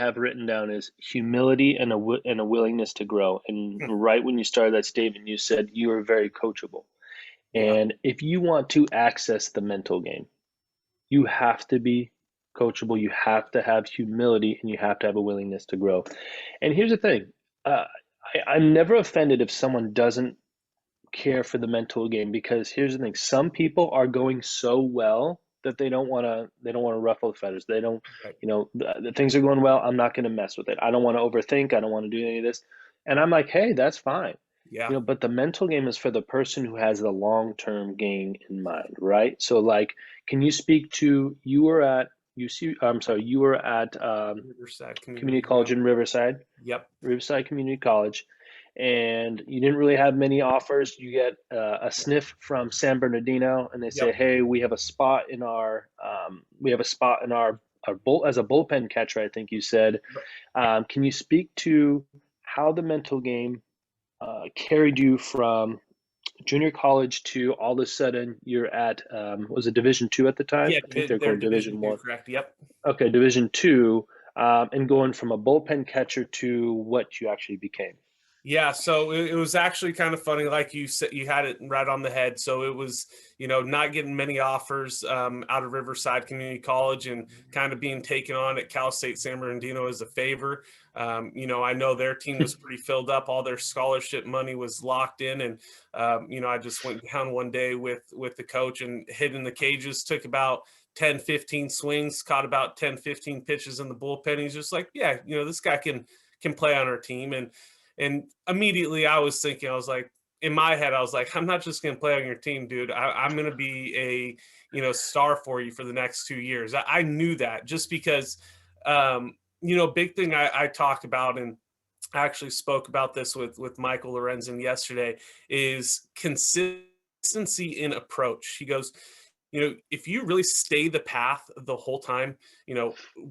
have written down is humility and a willingness to grow. And Hmm. right when you started that statement, you said you are very coachable. Yeah. And if you want to access the mental game, you have to be coachable. You have to have humility, and you have to have a willingness to grow. And here's the thing, uh, I'm never offended if someone doesn't care for the mental game, because here's the thing, some people are going so well that they don't want to ruffle the feathers. They don't, Right. the things are going well, I'm not going to mess with it. I don't want to overthink. I don't want to do any of this. And I'm like, hey, that's fine. Yeah. But the mental game is for the person who has the long-term gain in mind, right? So like, can you speak to, you were at UC, I'm sorry, you were at Riverside community Community. Yeah. college in Yep. Riverside Community College, and you didn't really have many offers. You get a sniff from San Bernardino, and they say, Yep. "Hey, we have a spot in our bull as a bullpen catcher." I think you said. Can you speak to how the mental game carried you from junior college to all of a sudden you're at was it Division 2 at the time? Yeah. I think they're They're going Division two, Division 1. correct? Yep. Okay, Division 2, and going from a bullpen catcher to what you actually became. Yeah, so it was actually kind of funny, like you said, you had it right on the head. So it was, not getting many offers out of Riverside Community College and kind of being taken on at Cal State San Bernardino as a favor. I know their team was pretty filled up; all their scholarship money was locked in, and I just went down one day with the coach and hit in the cages, took about 10, 15 swings, caught about 10, 15 pitches in the bullpen. He's just like, yeah, this guy can play on our team. And immediately I was thinking, I was like, in my head, I was like, I'm not just going to play on your team, dude. I'm going to be a, star for you for the next 2 years. I knew that just because, big thing I talked about, and I actually spoke about this with Michael Lorenzen yesterday, is consistency in approach. He goes, if you really stay the path the whole time,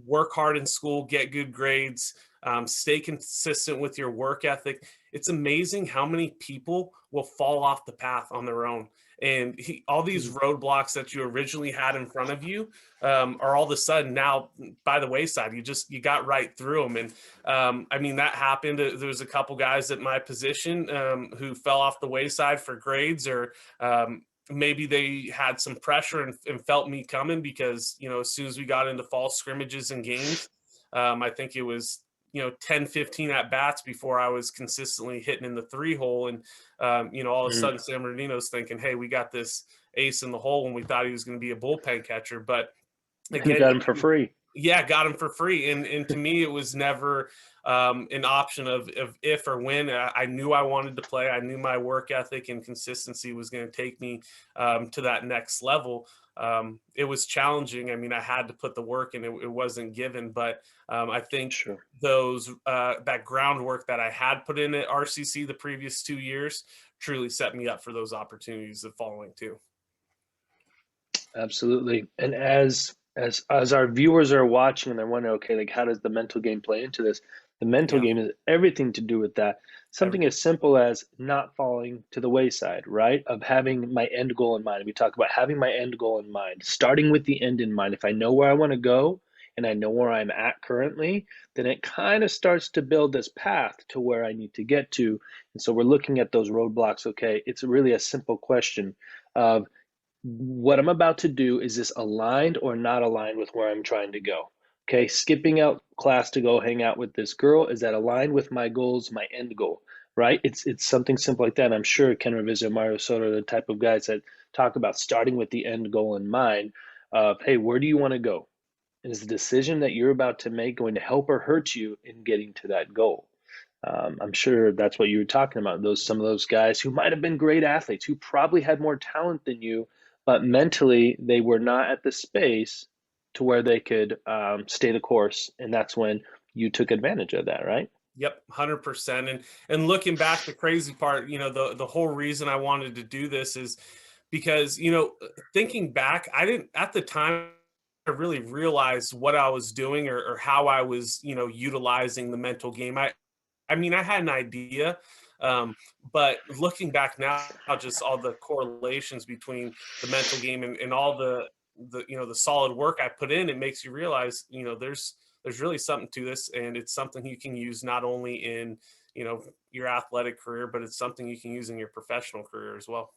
work hard in school, get good grades, stay consistent with your work ethic, it's amazing how many people will fall off the path on their own. And all these Mm. roadblocks that you originally had in front of you are all of a sudden now by the wayside. You got right through them. And I mean, that happened. There was a couple guys at my position who fell off the wayside for grades, or maybe they had some pressure and felt me coming because, as soon as we got into fall scrimmages and games, I think it was, 10, 15 at bats before I was consistently hitting in the 3 hole. And, all of a Mm. sudden San Bernardino's thinking, hey, we got this ace in the hole when we thought he was going to be a bullpen catcher. But You again, got him for free. yeah, got him for free. And to me, it was never an option of if or when. I knew I wanted to play. I knew my work ethic and consistency was going to take me to that next level. It was challenging. I mean, I had to put the work in. It wasn't given. But I think Sure. those that groundwork that I had put in at RCC the previous 2 years truly set me up for those opportunities the following two. Absolutely. And as our viewers are watching and they're wondering, okay, like how does the mental game play into this? The mental Yeah, game is everything to do with that. Something everything. as simple as not falling to the wayside, right? Of having my end goal in mind. We talk about having my end goal in mind, starting with the end in mind. If I know where I want to go and I know where I'm at currently, then it kind of starts to build this path to where I need to get to. And so we're looking at those roadblocks. Okay, it's really a simple question of what I'm about to do, is this aligned or not aligned with where I'm trying to go? Okay, skipping out class to go hang out with this girl, is that aligned with my goals, my end goal? Right? It's something simple like that. I'm sure Ken Ravizza and Mario Soto are the type of guys that talk about starting with the end goal in mind of, hey, where do you want to go? And is the decision that you're about to make going to help or hurt you in getting to that goal? I'm sure that's what you were talking about. Some of those guys who might have been great athletes, who probably had more talent than you, but mentally they were not at the space to where they could stay the course, and that's when you took advantage of that, right? Yep, 100%. And looking back, the crazy part, the whole reason I wanted to do this is because, thinking back, I didn't at the time I really realize what I was doing, or how I was, utilizing the mental game. I mean, I had an idea, but looking back now, just all the correlations between the mental game and all the solid work I put in, it makes you realize, there's really something to this, and it's something you can use not only in, your athletic career, but it's something you can use in your professional career as well.